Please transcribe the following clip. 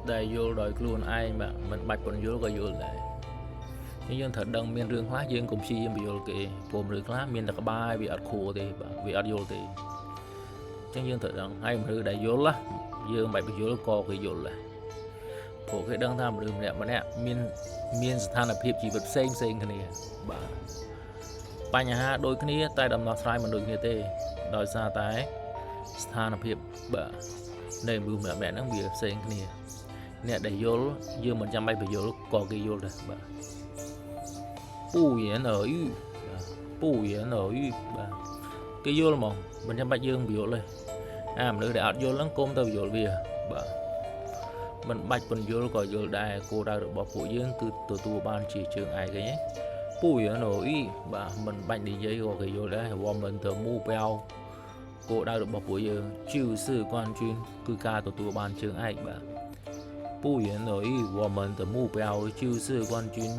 đại vô đòi luôn ai mà mình bạch còn vô có vô lại nhưng dân thật đằng miền rừng hóa dương cùng si bị vô kì phồm rừng lá miền đặc ba bị ắt khô thì bị ắt vô thì nhưng dân thật đằng hay mà đại vô lá dương bạch bị vô co cái vô lại phổ cái đằng tham rừng nè mà nè miền than là hiệp chỉ vật xây cái này bàปัญหาโดยนี้แต่ดำน้ำสายมันโดยนี้เต้โดยซาแต่สถานភាពแบบในมือแบบนั้นវាផ្សេងគ្នាអ្នកដែលយល់យើងមិនចាំបាច់បញ្យល់ក៏គេយល់ដែរបាទពូយអើយពូយអើយបាទគេយល់ហ្មងមិនចាំបាច់យើងបញ្យល់ទេអាមនុស្សដែលអត់យល់ហ្នឹងគុំទៅបញ្យល់វាបាទមិនបាច់បញ្យល់ក៏យល់ដែរគោលដៅរបស់ពួកយើងគឺទទួលបានជាជើងឯកឯងពូយអើយបាទមិនបាច់និយាយក៏គេយល់ដែរវ៉ាមិនទៅមូប៉ៅគោលដៅរបស់ពួកយើងជឿសឺគាត់ជឿនគឺការទទួលបានជើងឯកបាទពូយអើយវ៉ាមិនទៅមូប៉ៅជឿសឺគាត់ជឿន